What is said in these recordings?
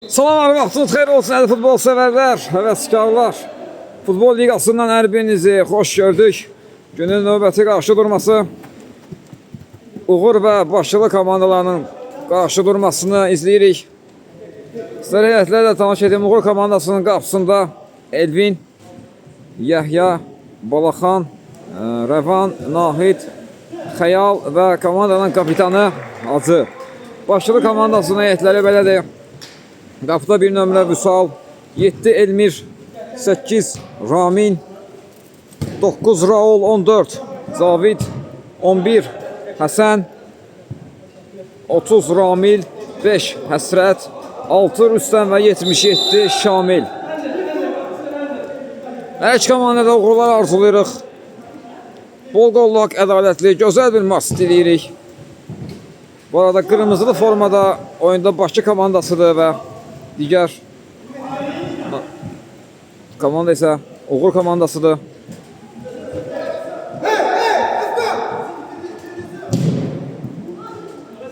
Salam, vaxtınız xeyir olsun əziz futbol sevərlər, həvəskarlar. Futbol liqasından hər birinizi xoş gördük. Günün növbəti qarşı durması Uğur və Başılı komandalarının qarşı durmasını izləyirik. Sizlərə heyətlərlə tanış edeyim. Uğur komandasının qapısında Elvin, Yahya, Balaxan, Rəvan, Nahid, Xəyal və komandanın kapitanı Hacı. Başılı komandasının heyətləri belədir. Qapıda bir nömrə Vüsal, 7 Elmir, 8 Ramin, 9 Raul, 14 Zavid, 11 Həsən, 30 Ramil, 5 Həsrət, 6 Rüstəm və 77 Şamil. Hər iki komandada uğurlar arzulayırıq. Bol qollaq, ədalətli, gözəl bir maç diləyirik. Bu arada qırmızılı formada oyunda Bakı komandasıdır və digər komanda isə Uğur komandasıdır.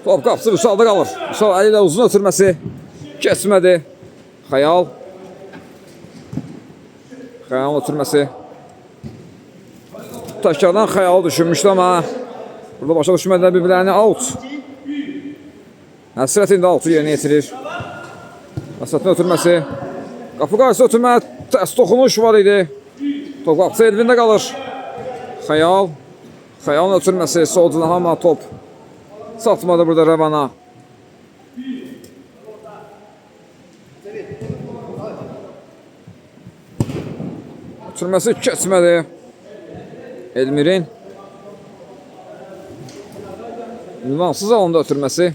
Top qapısı Vüsalda qalır. Vüsal əli ilə uzun ötürməsi keçmədi. Xəyal. Xəyalın ötürməsi. Təkrardan Xəyalı düşünmüşdü amma burada başa düşmədilər bir-birlərini. Out. Həsrət indi out'u yerinə yetirir. Həsrətin ötürməsi. Qapı qarşısı ötürmə. Tərs toxunuş var idi. Top qapısı Elvində qalır. Xəyal. Xəyalın ötürməsi. Sol cinaha amma top satmadı burada Rəvana. Ötürməsi keçmədi. Elmir'in ünvansız alanda ötürməsi.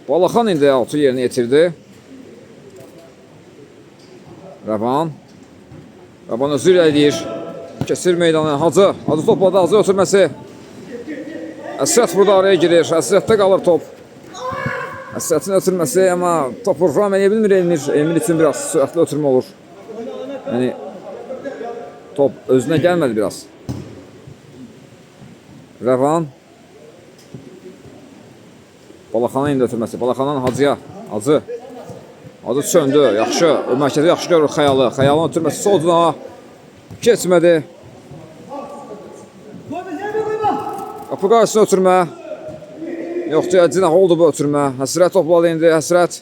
Balaxan indi altı yerinə yetirdi. Rəvan. Rəvan özü ilə edir. Kesir meydanı. Hacı. Hacı topladı. Hacı ötürməsi. Əsrət burada araya girir. Əsrətdə qalır top. Əsrətin ötürməsi amma topu ram edə bilmir Elmir. Elmir üçün biraz sürətli ötürmə olur. Yəni top özünə gəlmədi biraz. Rəvan. Balaxanın indi ötürməsi. Balaxanın Hacıya. Hacı. Hacı söndü. Yaxşı. Mərkəzi yaxşı görür Xəyalı. Xəyalın ötürməsi sol cinaha keçmədi. Qapı qarşısına ötürmə. Yoxdur, cinah oldu bu ötürmə. Həsrət topladı indi. Həsrət.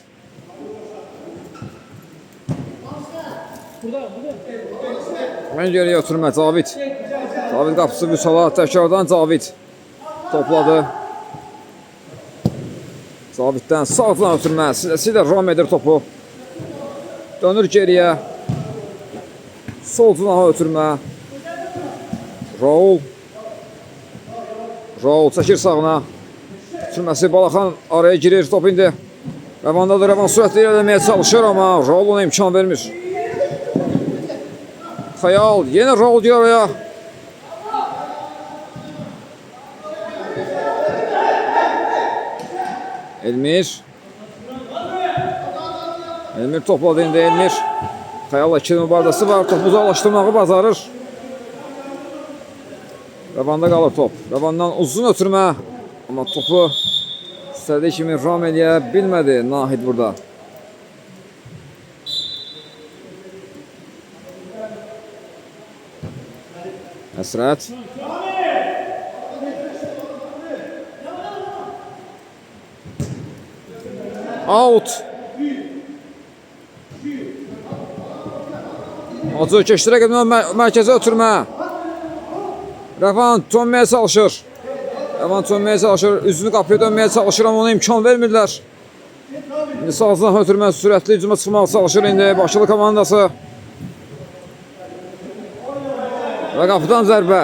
Mən geriyə ötürmə. Cavid. Cavid qapısı Vüsala. Təkrardan Cavid topladı. Caviddən sağdan ötürmə. Silə ram edir topu. Dönür geriyə. Sol cinaha ötürmə. Raul. Raul çəkir sağına. Ötürməsi Balaxan araya girir. Top indi Rəvandadır. Rəvan sürətli eləməyə çalışır amma Raul ona imkan vermir. Xəyal. Yenə Raul girir araya. Elmir. Elmir topladı indi Elmir. Xəyalla ikili mübarizəsi var. Topu uzaqlaşdırmağı bacarır. Rəvanda qalır top. Rəvandan uzun ötürmə. Amma topu istədiyi kimi ram eləyə bilmədi Nahid burada. Həsrət. Out. Hacı keçdirə qədər mərkəzə ötürmə. Rəvan dönməyə çalışır. Rəvan dönməyə çalışır. Üzünü qapıya dönməyə çalışır amma ona imkan vermirlər. İndi sağdan ötürmə sürətli hücuma çıxmağa çalışır indi Başılı komandası. Və qapıdan zərbə.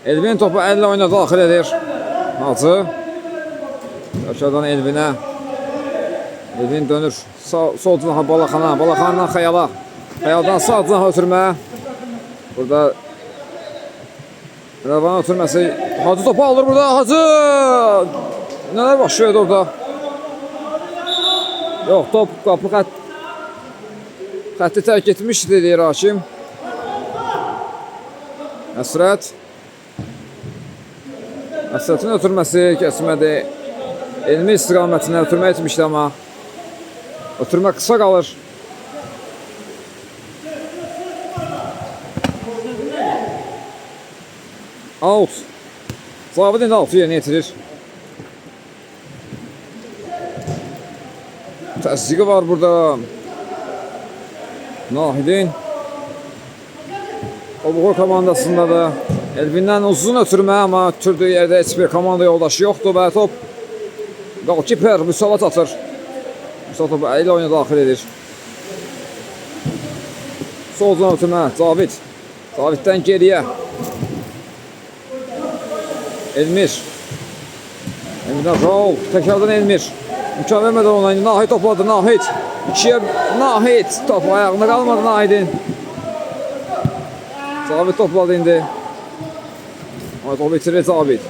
Elvin topu əllə oyuna daxil edir. Hacı. Aşağıdan Elvinə. Elvin dönür. Sol cinaha Balaxana. Balaxandan Xəyala. Xəyaldan sağ cinaha ötürmə. Burada Rəvan ötürməsi. Hacı topu alır burada. Hacı! Nələr baş verdi orada? Yox, top qapı xətti tərk etmişdi deyir hakim. Əsrət. Əsrətin ötürməsi kəsmədi. Elmi istiqamətinə ötürmə etmişdi amma. Ötürmə qısa qalır. Out. Zabit indi 6 yerinə yetirir. Təsdiqi var burada. Nahidin. Obuğur komandasında da Elvindən uzun ötürmə, amma türdüyü yerdə heç bir komanda yoldaşı yoxdur və top qalkiper Müsavat atır. Müsavat topu əli oyuna daxil edir. Soldan ötürmə Zabit. Zabitdən geriyə. Elmir. Elmirdən Raul. Təkrardan Elmir. İmkan vermədən ona indi Nahid topladı. Nahid. İkiyə Nahid. Top ayağında qalmadı Nahidin. Zabit topladı indi. Topu bitirir Zabit.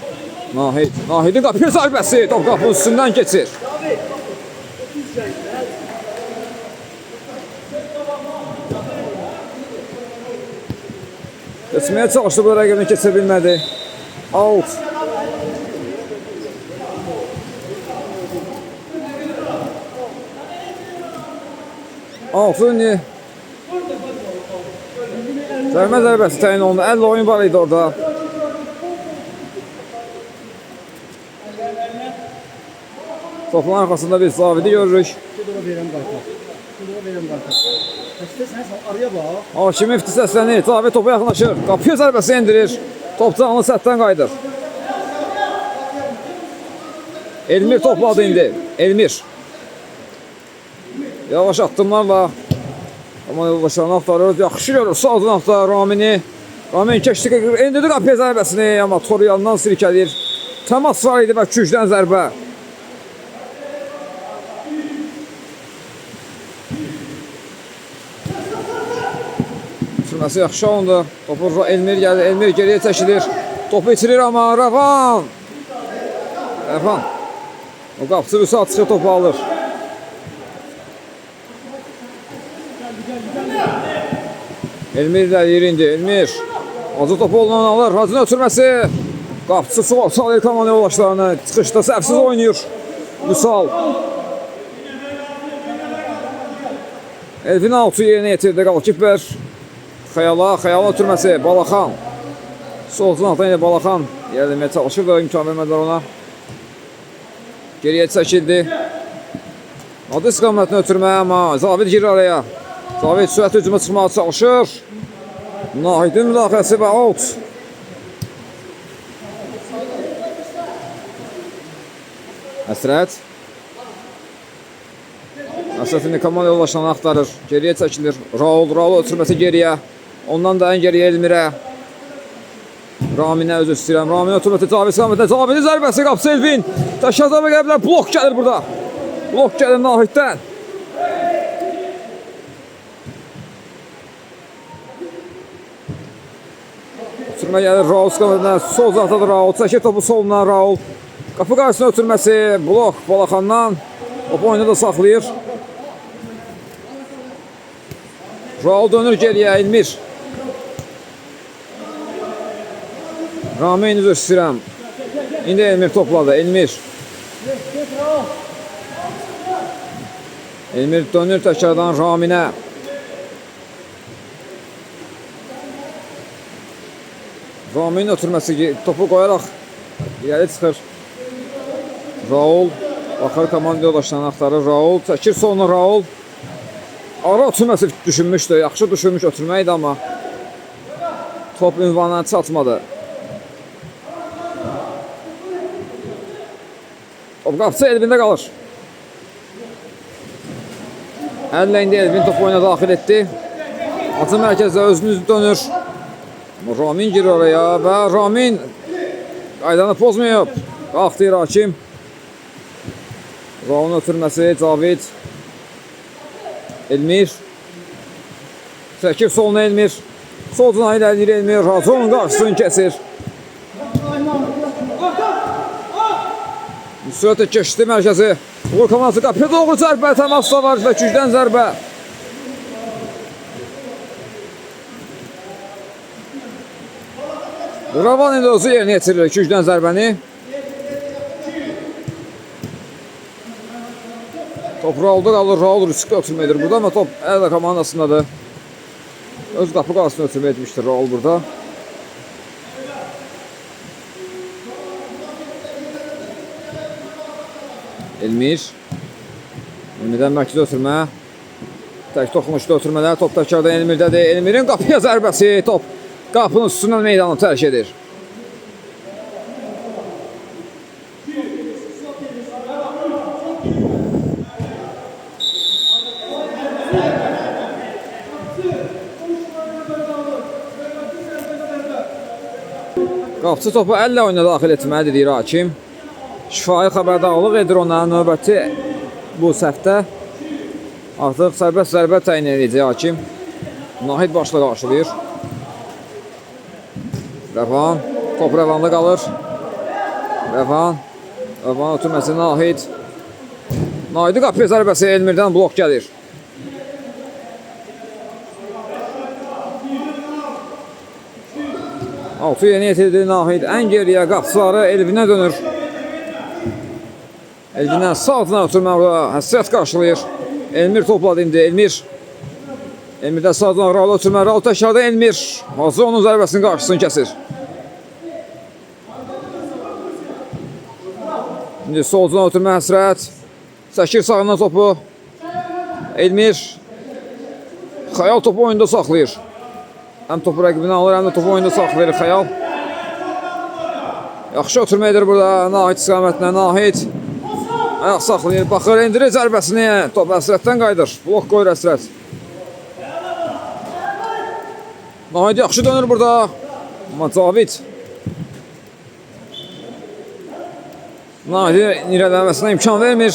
Nahid. Nahidin qapı zərbəsi. Top qapının üstündən keçir. Geçməyə çalışdı, bu rəqibini keçə bilmədi. Out. Altın zərmə zərbəsi təyin olundu. 50 oyun var idi orada. Topun arxasında biz Zavidi görürük. Hakim ifti səslənir. Zavid topa yaxınlaşır. Qapıya zərbəsi endirir. Top canlı sətdən qayıdır. Elmir topladı indi. Elmir. Yavaş addımlarla amma yoldaşlarını axtarır. Yaxşı görür. Sağdan axtarır Ramini. Ramin keçdi. Endirdi qapıya zərbəsini. Amma Toriyandan sirkəlir. Təmas var idi və kücdən zərbə. Sürməsi yaxşı olundu. Topu Elmir gəldi. Elmir geriyə çəkilir. Topu itirir amma Rəvan. Rəvan. O qapısı Vüsat çıxır, topu alır. Elmir ilerleyir indi. Elmir. Acı topu ondan alır. Hacın ötürməsi. Qapısı salır komanda yoldaşlarını. Çıxışda səhvsiz oynayır. Vüsal. Elvin altı yerinə yetirdi. Qalkiper. Xəyala ötürməsi. Balaxan. Solcun altına yine Balaxan. Yerləməyə çalışır da imkan vermədilər ona. Geriyə çəkildi. Adı istiqamətini ötürmə, amma Zavid girir araya. Zavid sürətli hücuma çıxmağa çalışır. Nahidin müdaxiləsi və out. Əsrət. Əsrət indi komanda yoldaşlarını axtarır. Geriyə çəkilir. Raul ötürməsi geriyə. Ondan da ən geriyə Elmirə. Raminə özü istəyirəm. Ramin ötürməsi Zavid istiqamətində. Zavidin zərbəsi qapısı Elvin. Təşkəzə və qəblər blok gəlir burada. Blok gəlir Nahiddən. Ötürmə gəlir Raul istiqamətində. Sol zatadır Raul. Çəkir topu soluna Raul. Qapı qarşısına ötürməsi. Blok Balaxandan. Topu oyunu da saxlayır. Raul dönür geriyə Elmir. Ramin üzr istəyirəm. İndi Elmir topladı. Elmir. Elmir dönür təkrardan Raminə. Ramin ötürməsi topu qoyaraq irəli çıxır. Raul baxır komanda yoldaşlarını axtarır. Raul çəkir soluna Raul. Ara ötürməsi düşünmüşdü. Yaxşı düşünmüş ötürməkdir amma top ünvanına çatmadı. Top qapısı Elvində qalır. Əllə indi Elvin topu oyuna daxil etdi. Atı mərkəzdə özünüz dönür. Ramin girir oraya və Ramin qaydanı pozmayıb. Qalxdı hakim. Raulun ötürməsi Cavid. Elmir. Çəkir soluna Elmir. Solcuna ilerləyir Elmir. Razonun qarşısını kəsir. Sürətlə keçdi mərkəzi. Uğur komandası qapıya doğru zərbə, təmasda var və gücdən zərbə. Ravan indi özü yerinə yetirir gücdən zərbəni. Top Raul'da qalır, Raul riskli ötürmə edir burada, amma top Əldə komandasındadır. Öz qapı qarşısına ötürmə etmişdir Raul burada. Elmirdən mərkəzə ötürmə. Tək toxunuşda ötürmələr, top təkrardan Elmirdədir. Elmirin qapıya zərbəsi, top qapının üstündən meydanı tərk edir. Qapçı topu əllə oyuna daxil etməlidir, deyir hakim. Şifahi xəbərdarlıq edir ona növbəti bu səhvdə. Artıq sərbəst zərbə təyin edəcək hakim. Nahid başla qarşılayır. Rəvan, top Rəvanda qalır. Rəvan ötürməsi Nahid. Nahidi qapıya zərbəsi Elmirdən blok gəlir. Altı yeni yetirdi Nahid. Ən geriyə qapçıları Elvinə dönür. Elvinə sağ ötürmə burada həsrət qarşılayır. Elmir topladı indi. Elmirdə sağdan Raul ötürmə. Raul təkrarda Elmir. Hazır onun zərbəsinin qarşısını kəsir. İndi soldan ötürmə həsrət. Səkir sağından topu. Elmir. Xəyal topu oyunda saxlayır. Həm topu rəqibini alır, həm də topu oyunda saxlayır Xəyal. Yaxşı ötürmə edir burada Nahid istiqamətinə. Nahid ayaq saxlayır, baxır, indirir zərbəsini. Top Əsrətdən qayıdır. Blok qoyur Əsrət. Nahid yaxşı dönür burada. Amma Cavid Nahidin irəliləməsinə imkan vermir.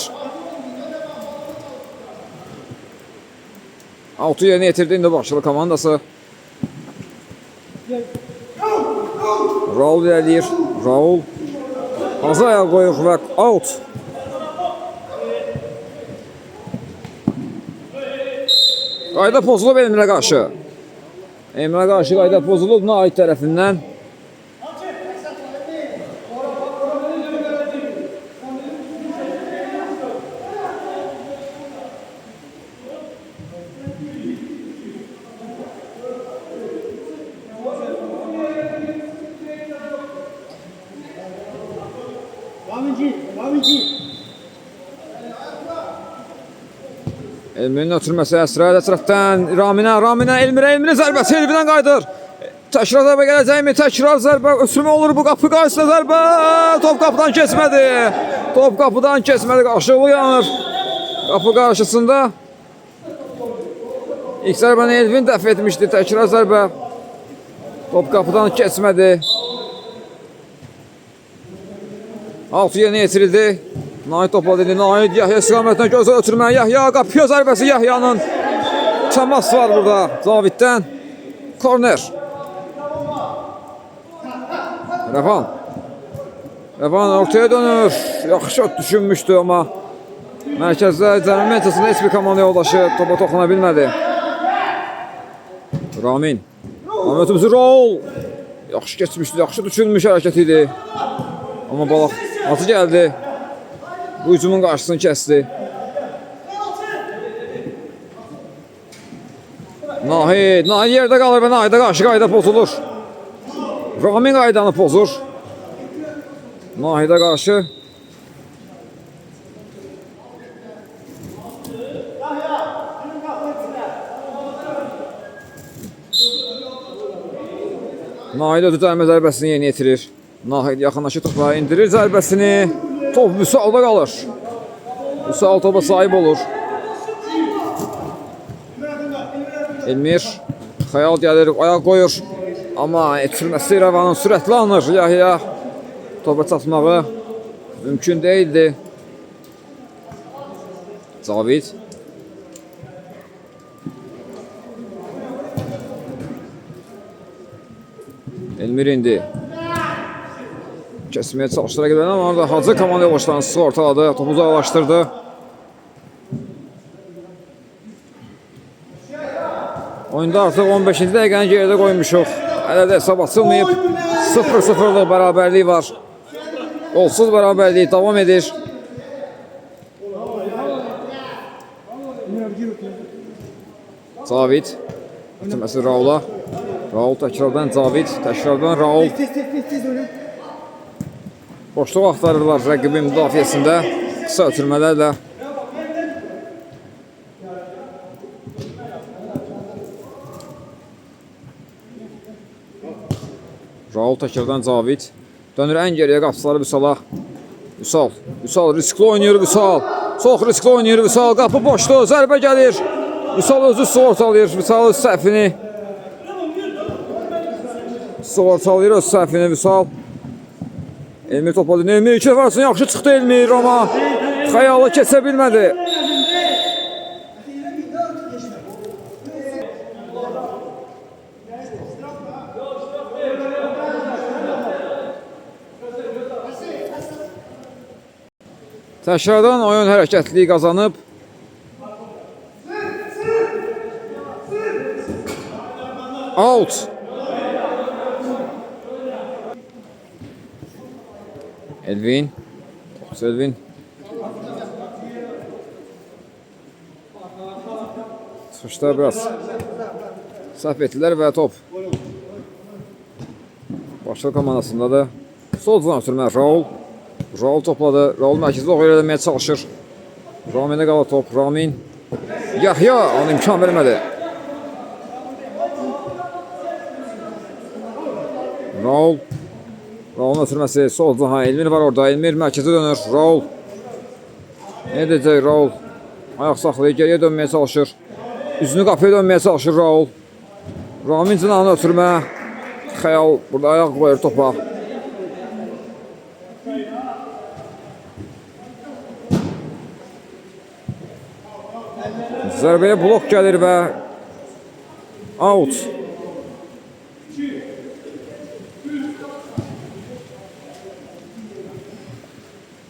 6 yerinə yetirdi indi başlı komandası. Raul irəliyir. Raul azı ayağa qoyur və out. Qayda pozulub Elmirə qarşı. Elmirə qarşı qayda pozulub Nahid tərəfindən. Elmirin ötürməsi Əsrətdən Raminə Elmirə zərbəsi Elvinə qayıdır. Təkrar zərbə gələcəkmi? Təkrar zərbə ötürmə olur bu qapı qarşısında zərbə. Top qapıdan keçmədi. Top qapıdan keçmədi. Qarşılığı yanır. Qapı qarşısında. İlk zərbəni Elvin dəf etmişdi. Təkrar zərbə. Top qapıdan keçmədi. 6 yerinə yetirildi. Nahid topladı. Nahid Yahya istiqamətinə gözə ötürmə. Yahya qapıya zərbəsi Yahya'nın. Təmas var burada Caviddən. Korner. Rəvan ortaya dönür. Yaxşı düşünmüşdü amma mərkəzdə cəmi mentasında heç bir komanda yoldaşı topa toxuna bilmədi. Ramin ötümüzü Raul. Yaxşı keçmişdi. Yaxşı düşünmüş hərəkət idi. Amma balaq atı gəldi. Bu hücumun qarşısını kəsdi. Nahid yerdə qalır və Nahidə qarşı qayda pozulur. Ramin qaydanı pozur. Nahidə qarşı. Nahid ödü dərmə zərbəsini yeni yetirir. Nahid yaxınlaşır topa, indirir zərbəsini. Top Vüsal'da qalır. Vüsal topa sahib olur. Elmir Xəyal gəlir, ayaq qoyur. Amma itirməsi Rəvanın sürətli alınır. Yahya topa çatmağı mümkün deyildi. Cavid Elmir indi. Kəsməyə çalışdı rəqiblərini, amma orada Hacı komanda yoldaşlarını sıxı ortaladı. Topu uzaqlaşdırdı. Oyunda artıq 15-ci dəqiqəni geridə qoymuşuq. Hələ də hesab açılmayıb. 0-0'lıq bərabərlik var. Golsuz bərabərlik davam edir. Cavid ötürməsi Raula. Raul təkrardan Cavid, təkrardan Raul. Boşluq axtarırlar rəqibin müdafiəsində qısa ötürmələrlə. Raul təkrardan Cavid. Dönür ən geriyə qapıçıları Vüsala. Vüsal riskli oynayır Vüsal. Çox riskli oynayır Vüsal. Qapı boşluq, zərbə gəlir. Vüsal özü sığortalayır. Vüsal öz səhvini sığortalayır öz səhvini Vüsal. Elmir topladı. Elmir iki varsın, yaxşı çıxdı Elmir, amma xəyalı keçə bilmədi. Təkrardan oyun hərəkətliyi qazanıb. Out. Elvin. Elvin. Çıxışda biraz səhv etdilər və top başlıq komandasındadır. Sol cızan ötürmə Raul. Raul topladı. Raul mərkəzdə oxu eləməyə çalışır. Ramin'e qalır top. Ramin. Yahya ona imkan vermədi. Raul. Raul'un ötürməsi sol cıha. Elmir var orada. Elmir mərkəzə dönür. Raul. Ne edəcək Raul? Ayaq saxlayır. Geriyə dönməyə çalışır. Üzünü qapıya dönməyə çalışır Raul. Ramin cınağını ötürmə. Xəyal burada ayaq qoyur topa. Zərbəyə blok gəlir və out.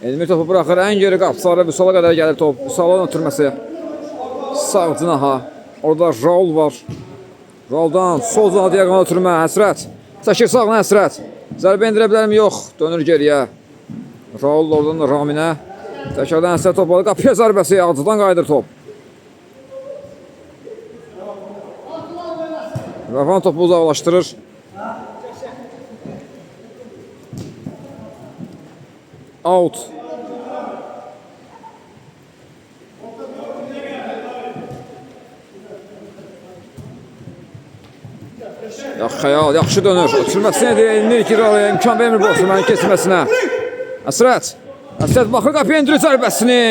Elmir topu bırakır. Ən geri qapıçılara Vüsala qədər gəlir top. Vüsalın ötürməsi. Sağ cınaha. Orada Raul var. Rauldan sol cınaha diaqonal ötürmə. Həsrət. Çəkir sağına Həsrət. Zərbə indirə bilərmi? Yox. Dönür geriyə. Raul oradan da Raminə. Təkrardan Həsrət topladı. Qapıya zərbəsi. Ağcıdan qayıdır top. Rafan topu uzaqlaşdırır. Out. Xəyal yaxşı dönür. Ötürməsinə deyə Elmir Kiralaya imkan vermir bu Osmanın keçməsinə. Əsrət. Əsrət baxır qapıya indirir zərbəsini.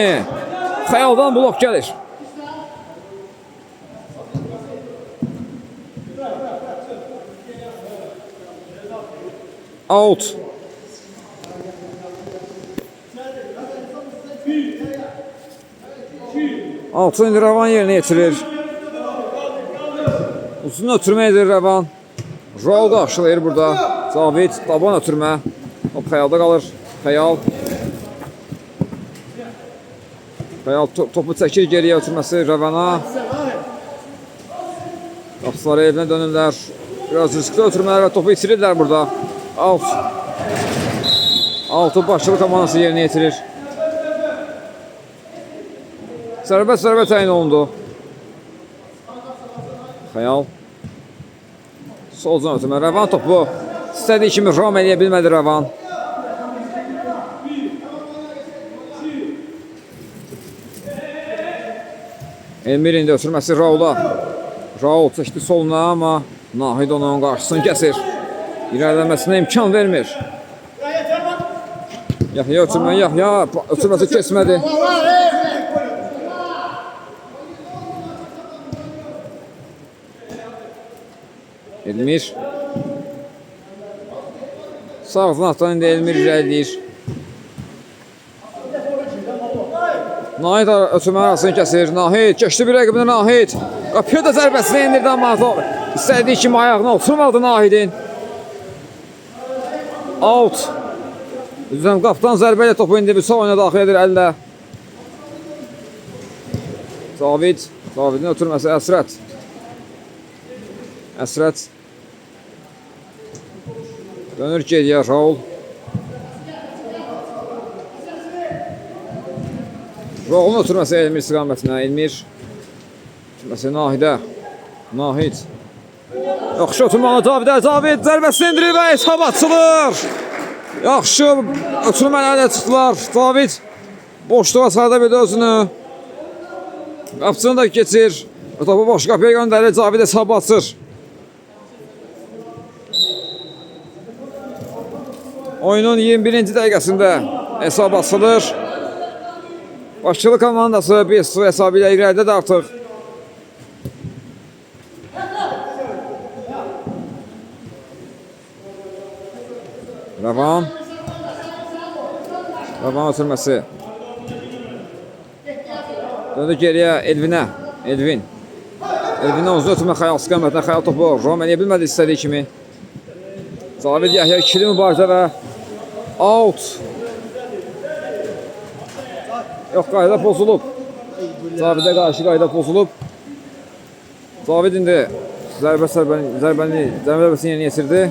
Xəyaldan blok gəlir. Out. Altı indi Ravan yerinə yetirir. Uzun ötürmə edir Ravan. Raul qarşılayır burada. Cavid, taban ötürmə. Top Xəyalda qalır. Xəyal. Xəyal topu çəkir geriyə ötürməsi Ravana. Qapıçıları evinə dönürlər. Biraz riskli ötürmələr və topu itirirlər burada. Out. Altı başlı komandası yerinə yetirir. Zərbə təyin olundu. Xəyal. Solcan ötürmə. Ravan topu istədiyi kimi ram eləyə bilmədi Ravan. Elmir indi ötürməsi Raula. Raul çəkdi soluna, amma Nahid onun qarşısını kəsir. İrəliləməsinə imkan vermir. Yahya ötürmə, Yahya ötürməsi kesmədi. Elmir. Sağ cinahdan indi Elmir irəliləyir. Nahid ötürmə arasını kəsir. Nahid keçdi bir rəqibinə Nahid. Qapıya da zərbəsini indirdi, amma istədiyi kimi ayağına oturmadı Nahidin. Out. Üzrəm qapdan zərbə ilə topu indi Vüsal oyuna daxil edir əllə. Cavid. Cavidin ötürməsi Əsrət. Əsrət. Dönür geriyə Raul. Raulun oturması Elmir istiqamətinə. Elmir. Oturması Nahidə. Nahid. Yaxşı oturmalı Davidə. David zərbəsini indirir və hesab açılır. Yaxşı oturma ələ çıxdılar. David boşluğa sarıda bildi özünü. Qapısını da keçir. Topu boş qapıya göndərir. David hesab açır. Oyunun 21-ci dəqiqəsində hesab açılır. Başçılı komandası 1-0 hesabı ilə irəlidədir artıq. Ravan. Ravan ötürməsi. Döndü geriyə Elvinə. Elvin. Elvinə uzun ötürmə Xəyal istiqamətinə. Xəyal topu Rom eləyə bilmədi istədiyi kimi. Zavid Yahya ikili mübarizə və out. Yox, qayda pozulub. Zavidə qarşı qayda pozulub. Zavid indi zərbəsini yeni yetirdi.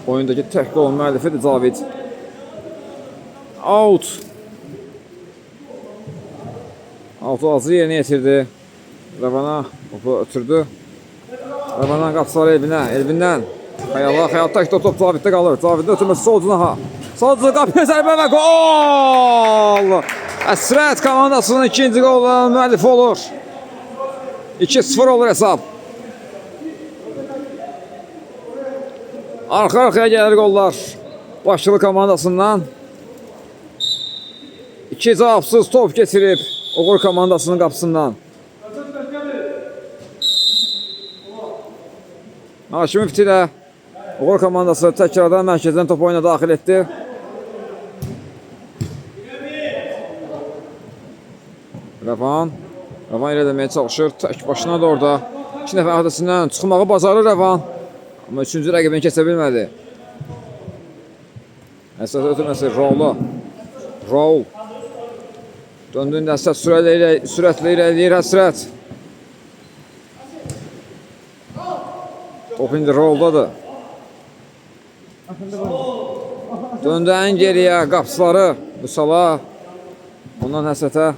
Oyundakı tək qol müəllifidir Zavid. Out. Out'u azı yerinə yetirdi. Ravana topu ötürdü. Ravandan qapıları Elvinə. Elvindən Xəyala. Xəyal tək top Zaviddə qalır. Zavidin ötürməsi sol cinaha. Sol cinaha qapıya zərbə və gol! Əsrət komandasının ikinci qolunun müəllifi olur. 2-0 olur hesab. Arxa-arxaya gəlir qollar başçılı komandasından. 2 cavabsız top keçirib Uğur komandasının qapısından. Haşim İfti ilə Uğur komandası təkrardan mərkəzdən top oyuna daxil etdi. Rəvan eləməyə çalışır. Tək başına da orada. 2 nəfər adəsindən çıxmağı bacarır Rəvan. Amma 3-cü rəqibini keçə bilmədi. Əsrət ötürməsi Raul'a. Raul. Döndüyündə Əsrət sürətlə irəliləyir Əsrət. Top indi Raul'dadır. Döndü ən geriyə qapıları Vüsala. Ondan Əsrətə.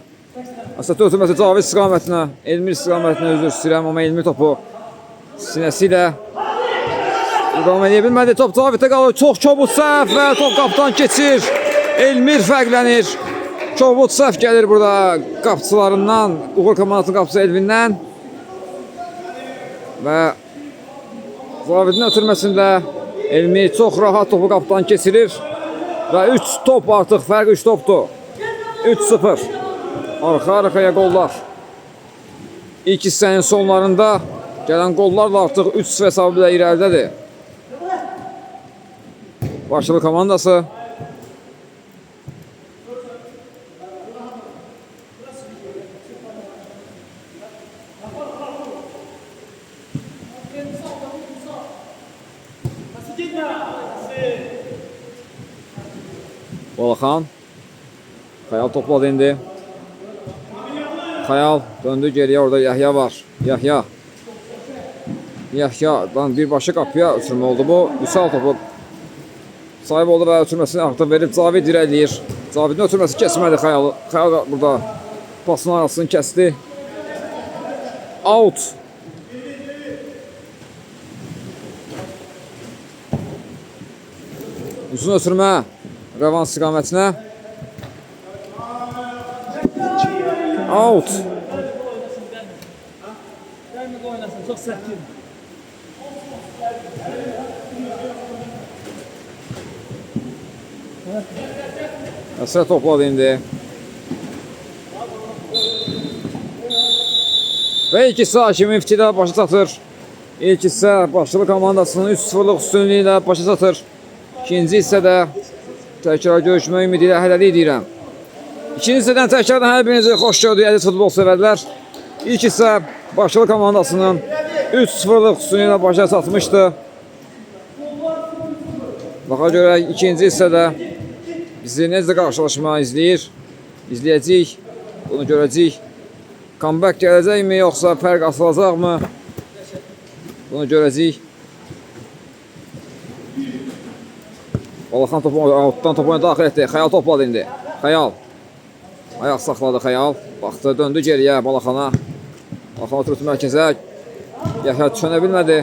Əsrət ötürməsi Cavid istiqamətinə. Elmir istiqamətinə üzr istəyirəm, amma Elmir topu sinəsi ilə devam edə bilmədi. Top Caviddə qalır. Çox kobud səhv və top qapıdan keçir. Elmir fərqlənir. Kobud səhv gəlir burada qapıçılarından. Uğur komandasının qapısı Elvindən. Və Zavidin ötürməsində Elmir çox rahat topu qapıdan keçirir. Və 3 top artıq, fərq 3 topdur. 3-0. Arxa-arxaya qollar. İlk hissənin sonlarında gələn qollarla artıq 3-0 hesabı ilə irəlidədir. Başçılı komandası. Balaxan. Xəyal topladı indi. Xəyal döndü geriyə, orada Yahya var. Yahya'dan birbaşa qapıya ötürmə oldu bu. Vüsal topu sahib oldu və ötürməsini artıq verib Cavid irəliləyir. Cavidin ötürməsi kəsmədi Xəyalı. Xəyal burada pasın arasını kəsdi. Out. Uzun ötürmə Rəvan istiqamətinə. Out. Çox səkin. Əsrət topladı indi. Və ilk hissə Haşim İftidə başa çatır. İlk hissə başçılı komandasının 3-0'lıq üstünlüyü ilə başa çatır. İkinci hissədə təkrar görüşmə ümidi ilə hələlik deyirəm. İkinci hissədən təkrardan hər birinizi xoş gördük əziz futbol sevərlər. İlk hissə başçılı komandasının 3-0'lıq üstünlüyü ilə başa çatmışdı. Baxa görək ikinci hissədə bizi necə qarşılaşma izləyəcəyik, bunu görəcəyik. Comeback gələcəkmi, yoxsa fərq asılacaqmı? Bunu görəcəyik. Balaxan topu altdan topu daxil etdi. Xəyal topladı indi. Xəyal. Ayaq saxladı Xəyal. Baxdı, döndü geriyə Balaxana. Balaxan oturdu mərkəzə. Yahya çönə bilmədi.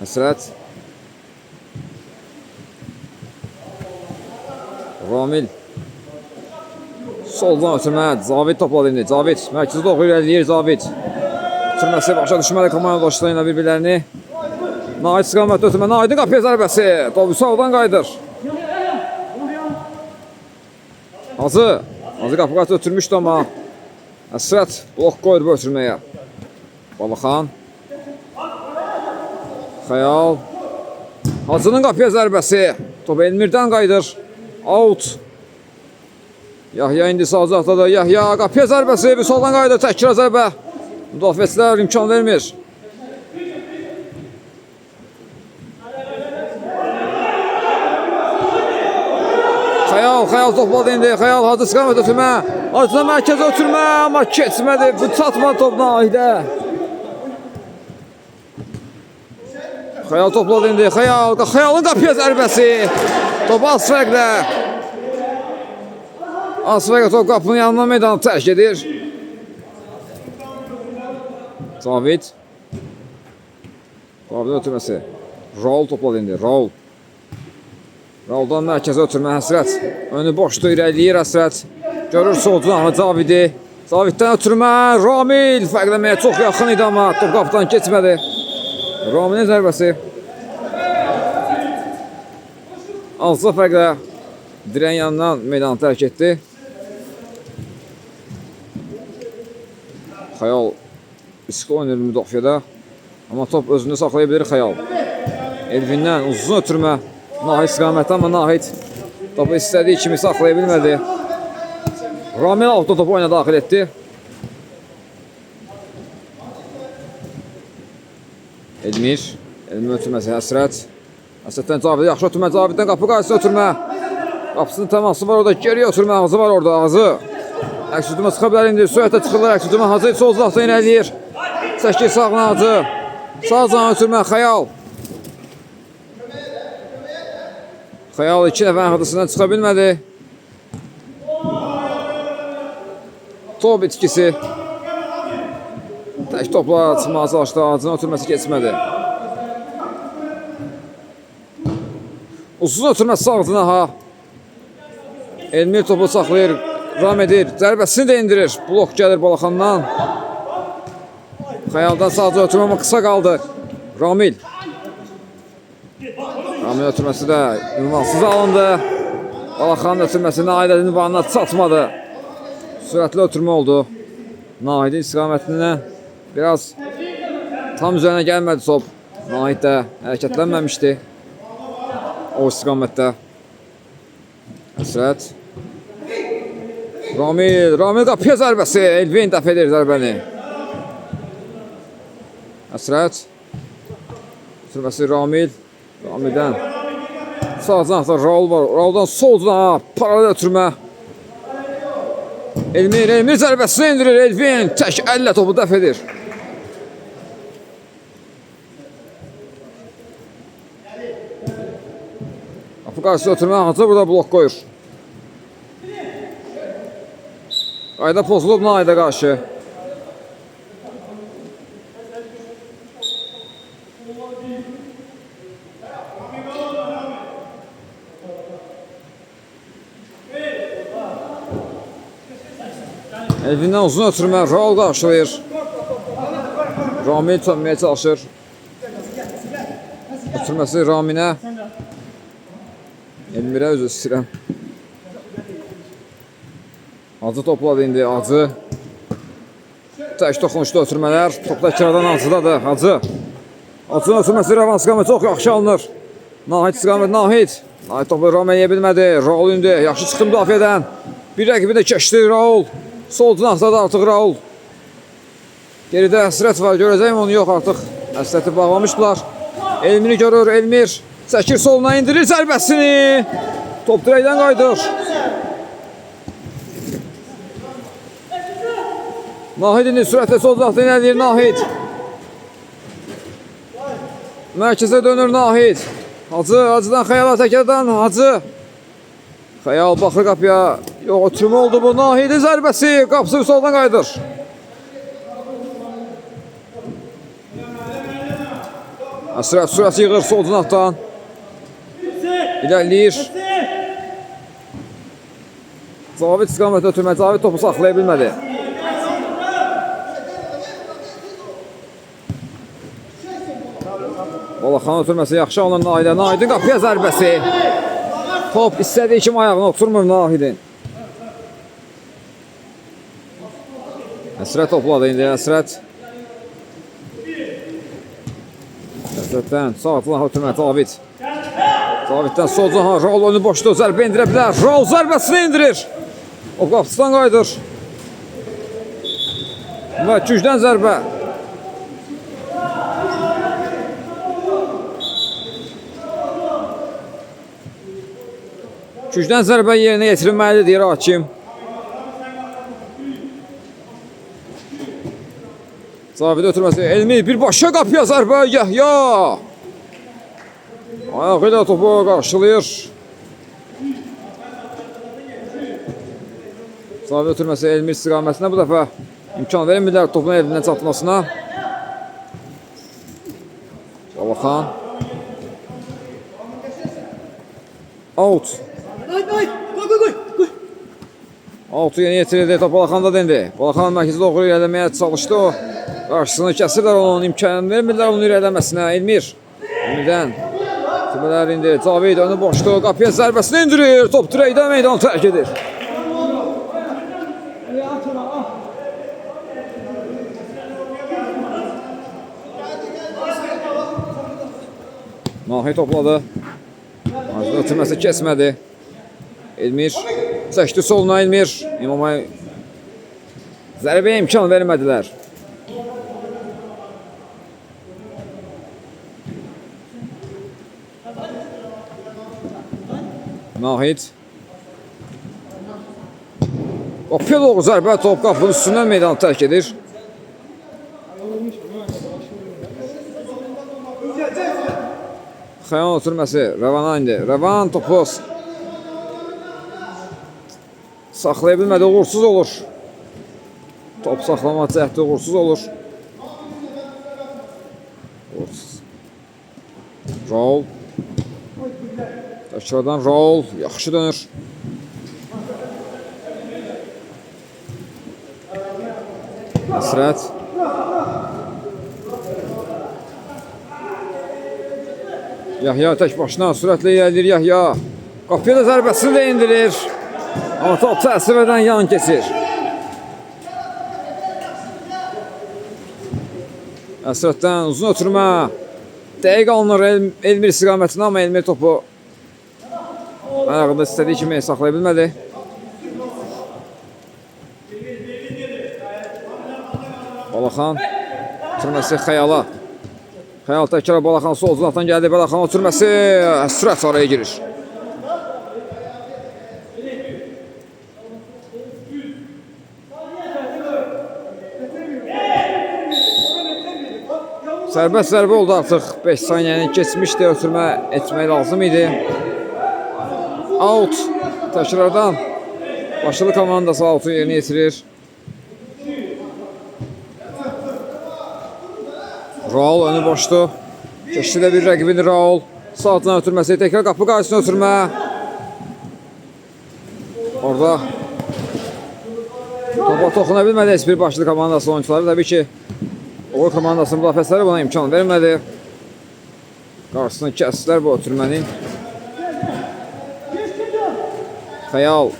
Əsrət. Ramil. Soldan ötürmə. Zavid topladı indi. Zavid. Mərkəzi doğru irəliləyir Zavid. Ötürməsi başa düşməli komandaşları ilə bir-birlərini. Nahid istiqamətdə ötürmə. Nahidin qapıya zərbəsi. Topu sağdan qaydır. Azı. Azı qapı qarşı ötürmüşdü amma Əsrət blok qoyur bu ötürməyə. Balaxan. Xəyal. Hacının qapıya zərbəsi. Top Elmirdən qaydır. Out. Yahya indi sağcaqdadır. Yahya qapıya zərbəsi. Bir soldan qaydır. Təkrar zərbə. Müdafiəçilər imkan vermir. Xəyal topladı indi. Xəyal Hacı istiqamət ötürmə. Hacıdan mərkəzə ötürmə. Amma keçmədi. Bu çatmadı top Nahidə. Xəyal topladı indi. Xəyalın qapıya zərbəsi. Top az fərqlə. Az fərqlə top qapının yanından meydanı tərk edir. Zavid. Zavidin ötürməsi. Raul topladı indi. Raul. Rauldan mərkəzə ötürmə Həsrət. Önü boşdur, irəliləyir Həsrət. Görür solcudan amma Zavidi. Zaviddən ötürmə. Ramil fərqləməyə çox yaxın idi amma top qapıdan keçmədi. Ramilin zərbəsi. Azca fərqlə dirəyin yanından meydanı tərk etdi. Xəyal riskli oynayır müdafiədə. Amma top özünü saxlaya bilir Xəyal. Elvindən uzun ötürmə. Nahid istiqamətdə amma Nahid topu istədiyi kimi saxlaya bilmədi. Ramil altı topu oyuna daxil etdi. Elmir ötürməsi Həsrət. Həsrətdən Cavid yaxşı ötürmə. Caviddən qapı qarşısına ötürmə. Qapısının təması var orada. Geriyə ötürmə. Ağzı var orada. Ağzı. Əks hücuma çıxa bilər indi. Sürətlə çıxırlar. Əks hücuma Hacı sol uzaqdan irəliləyir. Çəkir sağına Hacı. Sağ can ötürmə. Xəyal. Xəyal iki nəfərin hədisindən çıxa bilmədi. Top itkisi. Tək topla çıxmağa çalışdı. Hacının ötürməsi keçmədi. Uzun ötürmə sağdına ha. Elmir topu saxlayır. Ram edir. Zərbəsini də indirir. Blok gəlir Balaxandan. Xəyaldan sadəcə ötürmə amma qısa qaldı. Ramil. Ramil ötürməsi də ünvansız alındı. Balaxanın ötürməsi Nahidin ünvanına çatmadı. Sürətli ötürmə oldu. Nahidin istiqamətində biraz tam üzərinə gəlmədi top. Nahid də hərəkətlənməmişdi. O istiqamətdə. Həsrət. Ramil qapıya zərbəsi. Elvin dəf edir zərbəni. Həsrət. Ötürməsi Ramil. Ramildən sağdan atır. Raul var. Rauldan soldan paralel ötürmə. Elmir zərbəsini indirir. Elvin tək əllə topu dəf edir. Qapı qarşısına ötürmə. Hacı burada blok qoyur. Qayda pozulub Nahidə qarşı. Elvindən uzun ötürmə. Raul qarşılayır. Ramil tönməyə çalışır. Ötürməsi Raminə. Elmirə özü istəyirəm. Hacı topladı indi. Hacı. Tək toxunuşlu ötürmələr. Topda kiradan Hacıdadır. Hacı. Hacının ötürməsi Rəvan istiqamət çox yaxşı alınır. Nahid istiqamət Nahid. Nahid topu Ramin edə bilmədi. Raul indi. Yaxşı çıxdı müdafiədən. Bir rəqibi də keçdi Raul. Sol cinahdadır artıq Raul. Geridə Həsrət var. Görəcəyim onu yox artıq. Həsrəti bağlamışdılar. Elmiri görür. Elmir. Çəkir soluna indirir zərbəsini. Top dirəkdən qaydır. Nahidin sürətlə sol zaxtını eləyir Nahid. Mərkəzə dönür Nahid. Hacıdan Xəyala təkərdən Hacı. Xəyal baxır qapıya. Yox, ötürmə oldu bu. Nahidin zərbəsi. Qapısı soldan qayıdır. Sürət yığır sol cinahdan. İlərləyir. Cavid istiqamətə ötürmə. Cavid topu saxlaya bilmədi. Balaxan ötürməsi yaxşı alınır Nahidə. Nahidin qapıya zərbəsi. Top istədiyi kimi ayağına oturmur Nahidin. Əsrət topladı indi. Əsrət. Əsrətdən sağ atılaq ötürmə Cavid. Caviddən sol cana Raul önü boşdur. Zərbə indirə bilər. Raul zərbəsini indirir. O qapısından qayıdır. Və gücdən zərbə. Gücdən zərbə yerinə yetirilməlidir deyir hakim. Cavid ötürməsi. Elmi birbaşa qapıya zərbə. Yahya. Ayağı ilə topu qarşılayır. Cavid ötürməsi Elmir istiqamətinə bu dəfə imkan vermirlər topun evindən çatmasına. Balaxan. Out. Altı yeni yetirildi. Top Balaxanda dendi. Balaxan mərkəzi doğru irələməyə çalışdı o. Qarşısını kəsirlər onun imkanını vermirlər onun irələməsinə. Elmir. Elmirdən. Tübələr indi. Cavid önü boşdu. Qapıya zərbəsini indirir. Top dirəkdən meydanı tərk edir. Nahi topladı. Ötürməsi kesmədi. Elmir çəkdi soluna Elmir. İmamay zərbəyə imkan vermədilər. Nahid. Qapıya doğru zərbə top qapının üstündən meydanı tərk edir. Xəyan ötürməsi Rəvana indi. Rəvan topu saxlaya bilmədi, uğursuz olur. Top saxlama cəhdi uğursuz olur. Uğursuz. Raul. Təkrardan Raul yaxşı dönür. Əsrət. Yahya tək başına sürətlə irəlilir Yahya. Qapıya da zərbəsini də indirir. Amma top təsir edən yan keçir. Əsrətdən uzun ötürmə. Dəqiq alınır Elmir istiqamətinə, amma Elmir topu ayağında istədiyi kimi saxlaya bilmədi. Balaxan ötürməsi Xəyala. Xəyal təkrar Balaxan sol cinahdan gəldi. Balaxan ötürməsi sürət araya girir. Sərbəst zərbə oldu artıq. 5 saniyəni keçmişdi. Ötürmə etmək lazım idi. Out. Təkrardan Başılı komandası out'u yerinə yetirir. Raul önü boşdu. Keçdi də bir rəqibini Raul. Saatına ötürməsi. Təkrar qapı qarşısına ötürmə. Orada topa toxuna bilmədi heç bir Başılı komandası oyuncuları. Təbii ki, Uğur komandasının müdafiəçiləri buna imkan vermədi. Qarşısını kəsdilər bu ötürmənin. Xəyal.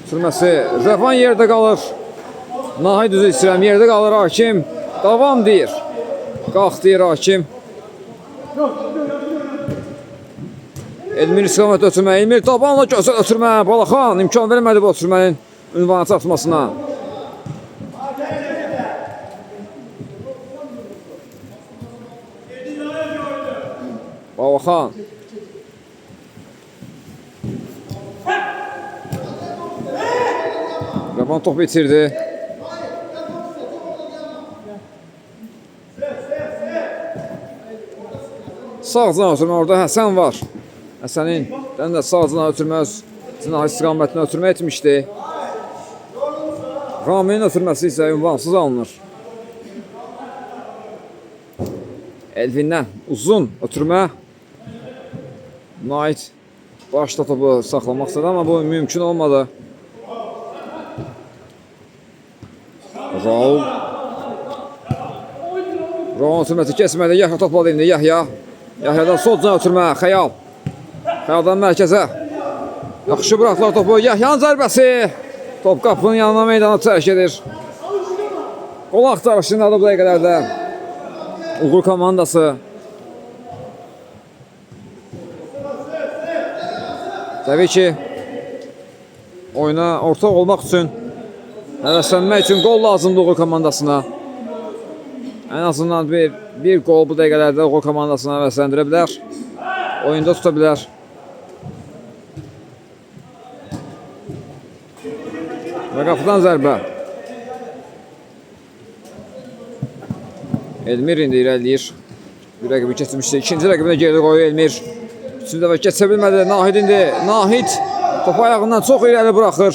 Ötürməsi. Rəvan yerdə qalır. Nahi düzü istəyirəm. Yerdə qalır hakim. Davam deyir. Qalx deyir hakim. Elmir istiqamət ötürmə. Elmir tabanla gözəl ötürmə. Balaxan imkan vermədi bu ötürmənin ünvana çatmasına. Balaxan. Rəvan topu itirdi. Sağcına ötürmə orada Həsən var. Həsənin də sağcına ötürmə öz cinah istiqamətinə ötürmə etmişdi. Ramilin ötürməsi isə ünvansız alınır. Elvindən uzun ötürmə. Nait başda topu saxlamaq istədi, amma bu mümkün olmadı. Raul ötürməsi kesmədi. Yahya topladı indi. Yahyadan solcuna ötürmə. Xəyal. Xəyaldan mərkəzə. Yaxşı buraxdılar topu. Yahyanın zərbəsi. Top qapının yanına meydana tərk edir. Qol axtarışındadır bu dəqiqələrdə Uğur komandası. Təbii ki, oyuna ortaq olmaq üçün, həvəslənmək üçün qol lazımdır Uğur komandasına. Ən azından bir qol bu dəqiqələrdə Uğur komandasına həvəsləndirə bilər. Oyunda tuta bilər. Və qapıdan zərbə. Elmir indi irəliyir. Bir rəqibi keçmişdi. İkinci rəqibinə geri qoyur Elmir. Üçüncü dəfə keçə bilmədi. Nahid indi. Nahid topu ayağından çox irəli buraxır.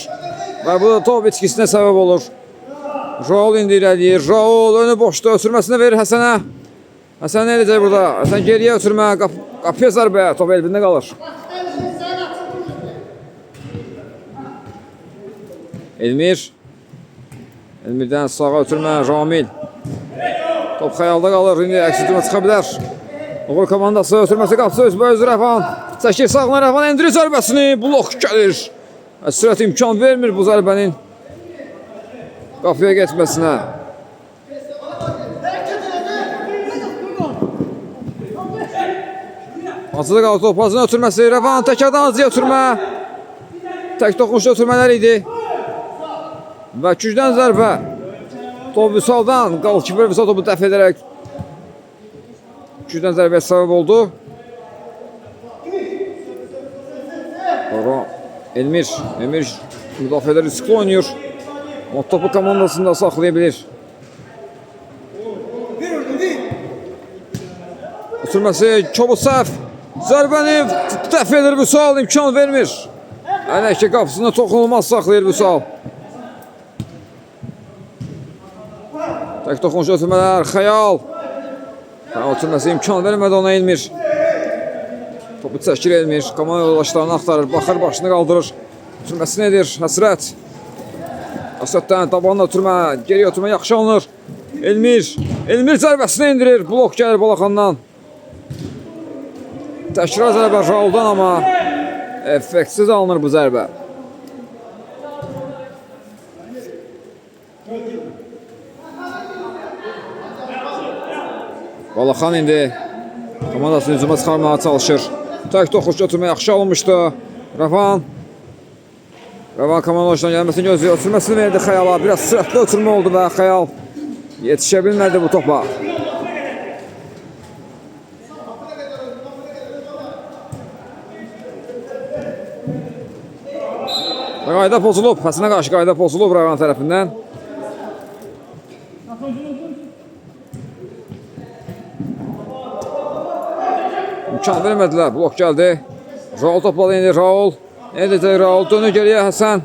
Və bu da top itkisinə səbəb olur. Raul indi irəliyir. Raul önü boşda ötürməsini verir Həsənə. Həsən nə edəcək burada? Həsən geriyə ötürmə. Qapıya zərbə. Top elbində qalır. Elmirdən sağa ötürmə. Ramil. Top xəyalda qalır. İndi əks ötürmə çıxa bilər. Uğur komandası ötürməsi qapısı öz Rəvan. Çəkir sağına Rəvan endirir zərbəsini. Blok gəlir. Sürət imkan vermir bu zərbənin qapıya getməsinə. Hacıda qalır top. Hacının ötürməsi. Rəvan təkərdən Hacıya ötürmə. Tək toxunuşlu ötürmələr idi. Və gücdən zərbə. Top Vüsaldan. Qalkiper Vüsal topu dəf edərək gücdən zərbəyə səbəb oldu. Elmir müdafiədə riskli oynayır. Amma topu komandasında saxlaya bilir. Ötürməsi Çobusəv. Zərbəni dəf edir Vüsal. İmkan vermir. Ələk ki qapısında toxunulmaz saxlayır Vüsal. Tək toxunuşlu ötürmələr. Xəyal. Ötürməsi imkan vermədi ona Elmir. Topu çəkir Elmir. Komanda yoldaşlarını axtarır. Baxır, başını qaldırır. Ötürməsi nedir? Həsrət. Həsrətdən tabanla ötürmə. Geriyə ötürmə yaxşı alınır. Elmir zərbəsini indirir. Blok gəlir Balaxandan. Təkrar zərbə Rauldan, amma effektsiz alınır bu zərbə. Balaxan indi komandasını hücuma çıxarmağa çalışır. Tək toxuş götürmə yaxşı alınmışdı. Rəvan komandaşdan gəlməsini gözləyir. Ötürməsini verdi Xəyala. Biraz sürətli ötürmə oldu və Xəyal yetişə bilmədi bu topa. Qayda pozulub. Həsənə qarşı qayda pozulub Rəvan tərəfindən. İmkan vermədilər. Blok gəldi. Raul topladı indi. Raul. Nə edəcək Raul? Dönür geriyə Həsən.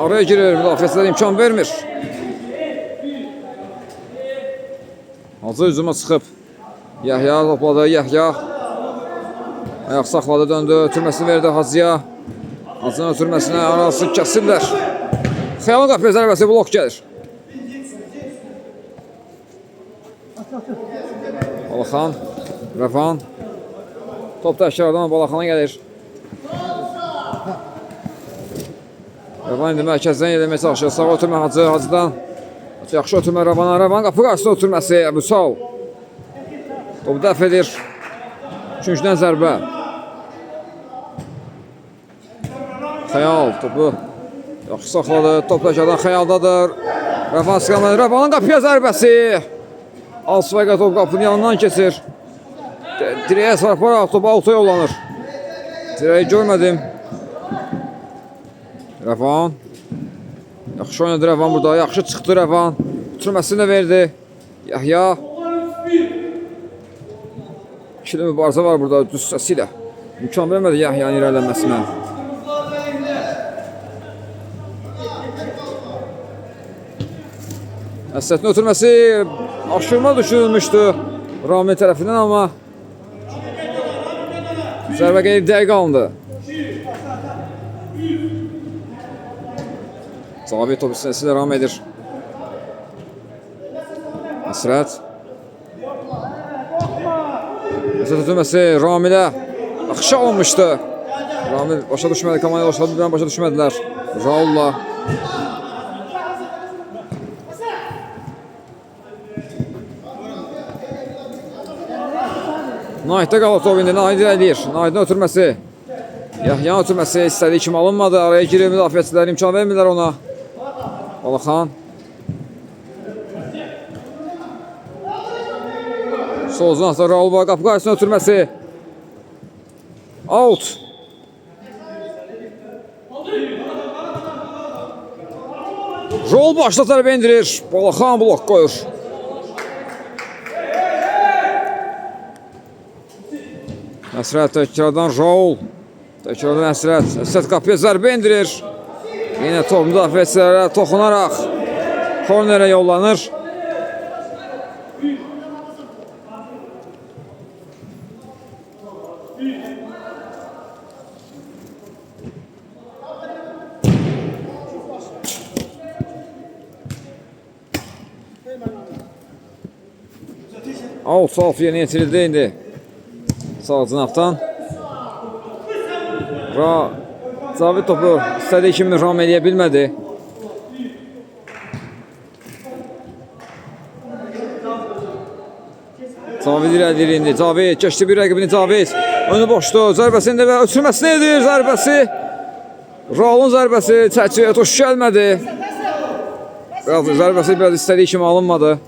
Araya girir. Müdafiəçilər imkan vermir. Hacı hücuma çıxıb. Yahya topladı. Yahya. Ayaq saxladı, döndü. Ötürməsini verdi Hacıya. Hacının ötürməsinə arası kəsirlər. Xəyalın qapıya zərbəsi blok gəlir. Balaxan, Rəvan. Top təşkilatdan Balaxana gəlir. Rəvan indi mərkəzdən yedirməyə çalışır. Sağa ötürmə Hacı, Hacıdan. Yaxşı ötürmə Rəvana. Rəvan qapı qarşısına ötürməsi. Vüsal. Topu dəf edir. Üçüncüdən zərbə. Xəyal topu yaxşı saxladı. Top təşkilatdan Xəyaldadır. Rəvan sıqamadı. Rəvanın qapıya zərbəsi. Asfayqa top qapının yanından keçir. Direyə sarparaq top alta yollanır. Direyi görmədim. Rəvan. Yaxşı oynadı Rəvan burada. Yaxşı çıxdı Rəvan. Ötürməsini də verdi. Yahya. İkili mübarizə var burada düz səsi ilə. İmkan vermədi Yahya'nın irələnməsinə. Əsrətin ötürməsi aşırma düşünülmüşdü Ramil tərəfindən, amma zərbə qeyb dəqiq alındı. Zabit top istəsi ilə devam edir. Əsrət. Əsrət ötürməsi Ramilə axşa olmuşdu. Ramil başa düşmədi, komanda başa düşmədilər. Raulla. Naiddə qalır top indi, Naid eləyir. Naidin ötürməsi. Yahya'nın ötürməsi istədiyi kimi alınmadı. Araya girir, müdafiəçilər imkan vermirlər ona. Balaxan. Sol uzun Raul var, qapı qarşısına ötürməsi. Out. Rol başla zərbə indirir. Balaxan blok qoyur. Əsrət təkrardan Raul. Təkrardan Əsrət. Əsrət qapıya zərbə indirir. Yine top müdafiəçilərə toxunaraq kornerə yollanır. Out yerinə yetirildi indi. Sağ cinafdan. Zavid topu istədiyi kimi ram eləyə bilmədi. Zavid irəlidir indi. Zavid keçdi bir rəqibini Zavid. Önü boşdu. Zərbəsində və ötürməsini edir. Zərbəsi. Raulun zərbəsi çəkçiyə toş gəlmədi. Zərbəsi biraz istədiyi kimi alınmadı.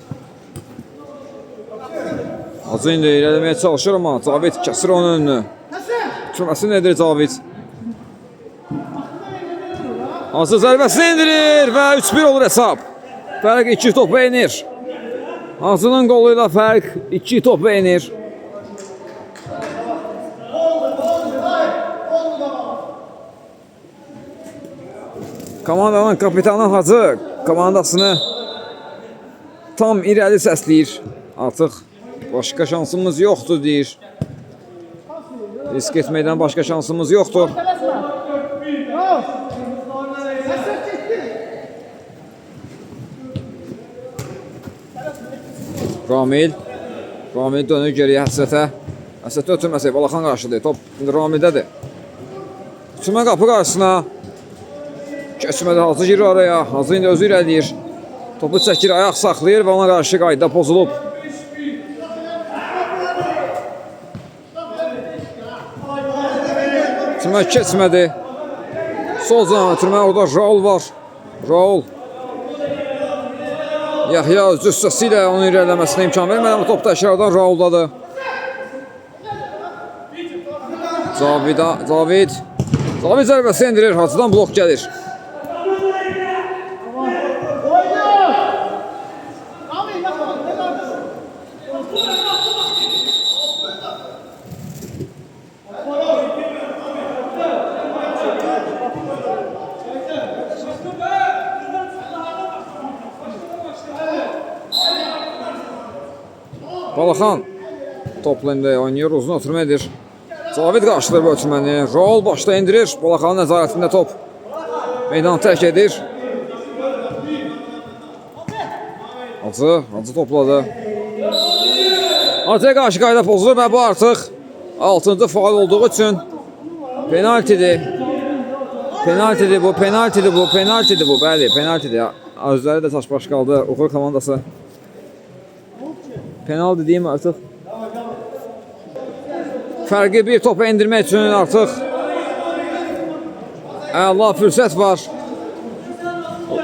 Azı indi irələməyə çalışır, amma Zavid kəsir onun önünü. Ötürməsini edir Zavid. Azı zərbəsini indirir və 3-1 olur hesab. Fərq 2 topa enir. Azının qoluyla fərq 2 topa enir. Komandanın kapitanı Hacı komandasını tam irəli səsləyir. Artıq başqa şansımız yoxdur deyir. Risk etməkdən başqa şansımız yoxdur. Ramil dönür geriyə Həsrətə. Həsrətə ötürməsək, Balaxan qarşıdır. Top Ramildədir. Üçümə qapı qarşısına. Keçmədə Hacı girir araya. Hacı indi özü irəliyir. Topu çəkir, ayaq saxlayır və ona qarşı qayda pozulub. Üçümə keçmədi. Sol canı ötürmə, orada Raul var. Raul. Yahya öz cüssəsi ilə onun irəliləməsinə imkan vermədi, amma top təkrardan Rauldadır. Zavid zərbəsi indirir, Hacıdan blok gəlir. Balaxan topla indi oynayır, uzun ötürmə edir. Zavid qarşıdır bu ötürməni. Raul başda indirir. Balaxanın nəzarətində top meydanı tərk edir. Hacı topladı. Hacıya qarşı qayda pozulur və bu artıq 6-cı faul olduğu üçün penaltidir. Penaltidir bu. Bəli, penaltidir. Özləri də çaşbaş qaldı. Uğur komandası. Penalti deyim artıq. Fərqi bir topa indirmək üçün artıq əla fürsət var.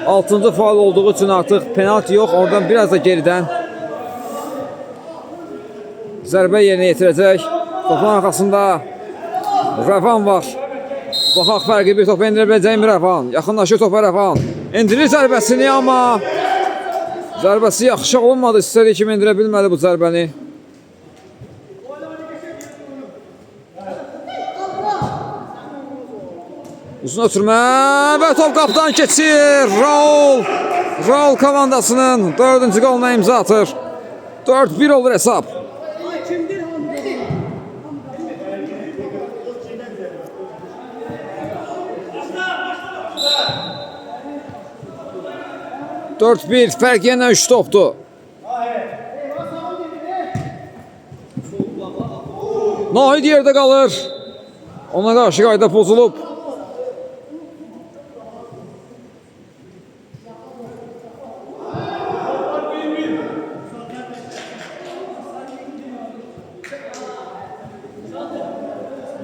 6-cı faul olduğu üçün artıq penalti yox. Oradan biraz da geridən zərbə yerinə yetirəcək. Topun arxasında Rəvan var. Baxaq fərqi bir topa indirə biləcək mi Rəvan? Yaxınlaşır topa Rəvan. İndirir zərbəsini, amma Zərbəsi yaxşı olunmadı. İstədi kimi endirə bilmədi bu zərbəni. Uzun ötürmə və top qapıdan keçir. Raul komandasının 4-cü qoluna imza atır. 4-1 olur hesab. Dört bir, fərq yenə 3 topdur. Nahid yerdə qalır. Ona qarşı qayda pozulub.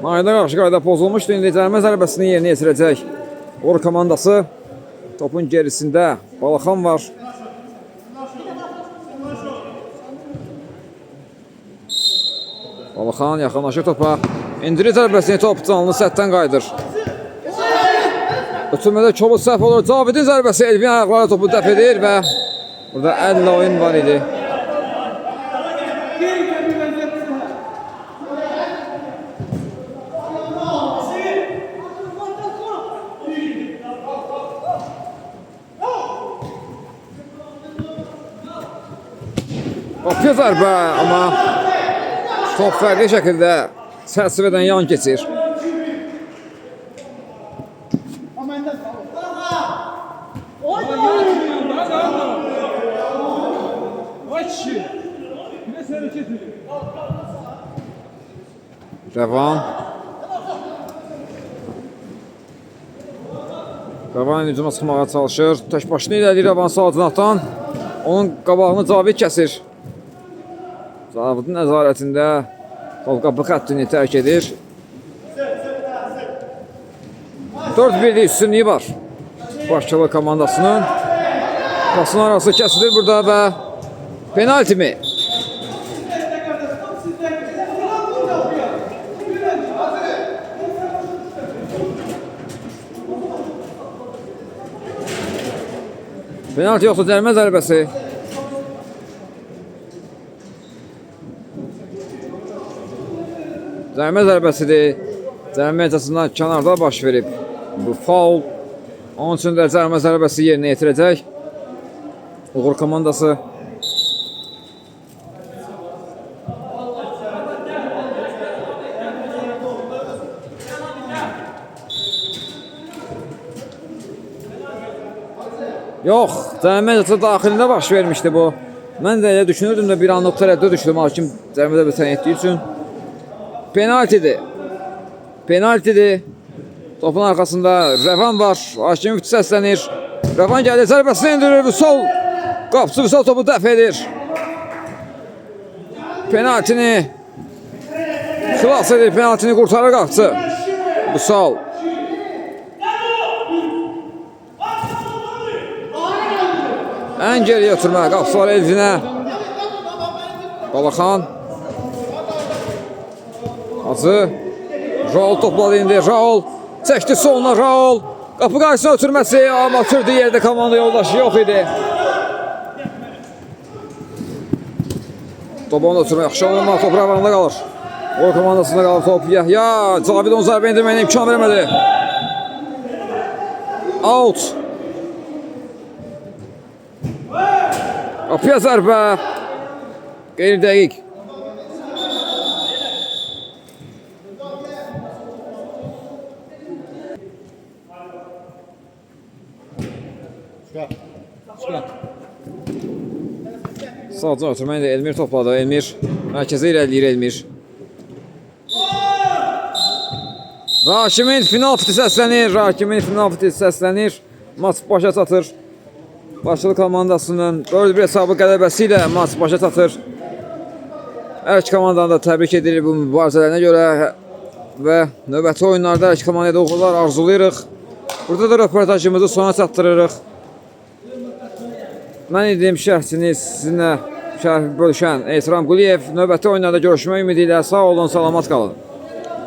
Nahid'e qarşı qayda pozulmuşdu. İndi cərimə zərbəsini yerinə yetirəcək. Uğur komandası topun gerisində Balaxan var. Balaxan yaxınlaşır topa. İndirir zərbəsini, top canlı sətdən qaydır. Ötürmədə kobud səhv olur. Cavidin zərbəsi Elvin ayaqları topu dəf edir və burada 50 oyun var idi. Qapıya zərbə, amma top fərqli şəkildə çərçivədən yan keçir. Rəvan hücuma çıxmağa çalışır. Tək başını ilədir Rəvan sağ cinahdan. Onun qabağını Cavid kəsir. Cavidin nəzarətində top qapı xəttini tərk edir. 4-1'lik üstünlüyü var Başçılı komandasının. Pasın arası kəsilir burada və penalti mi? Penalti yoxsa cərimə zərbəsi. Cərimə zərbəsidir. Cərimə hissəsindən kənarda baş verib. Bu faul. Onun üçün də cərimə zərbəsi yerinə yetirəcək Uğur komandası. Yox, cərimə hissəsi daxilində baş vermişdi bu. Mən də elə düşünürdüm də bir anlıq tərəddüd düşdüm hakim cərimə zərbəsini etdiyi üçün. Penaltidir. Penaltidir. Topun arxasında Rəvan var. Hakim müftü səslənir. Rəvan gəlir, zərbəsini indirir. Sol qapçı Vüsal topu dəf edir. Penaltini xilas edir. Penaltini qurtarır qapçı Vüsal. Ən geriyə ötürmə. Qapçılar Elvinə. Balaxan. Hacı. Raul topladı indi. Raul çəkdi soluna. Raul. Qapı qarşısına ötürməsi. Amma ötürdü yerdə komanda yoldaşı yox idi. Topu onu ötürmə. Yaxşı olunma. Top Rəvanda qalır. O komandasında qalır top. Yahya. Cavid onu zərbə indirməyinə imkan vermədi. Out. Qapıya zərbə. Qeyri dəqiq. Sadəcə ötürməni də Elmir topladı. Elmir mərkəzə irəliləyir Elmir. Rakimin final fiti səslənir. Rakimin final fiti səslənir. Maç başa çatır. Başçılı komandasının 4-1 hesabı qələbəsi ilə maç başa çatır. Hər iki komandanı da təbrik edilir bu mübarizələrinə görə və növbəti oyunlarda hər iki komandaya uğurlar arzulayırıq. Burada da röportajımızı sona çatdırırıq. Mən idim şərhçiniz, sizinlə şərh bölüşən Ehtiram Quliyev. Növbəti oyunlarda görüşmək ümidi ilə sağ olun, salamat qalın.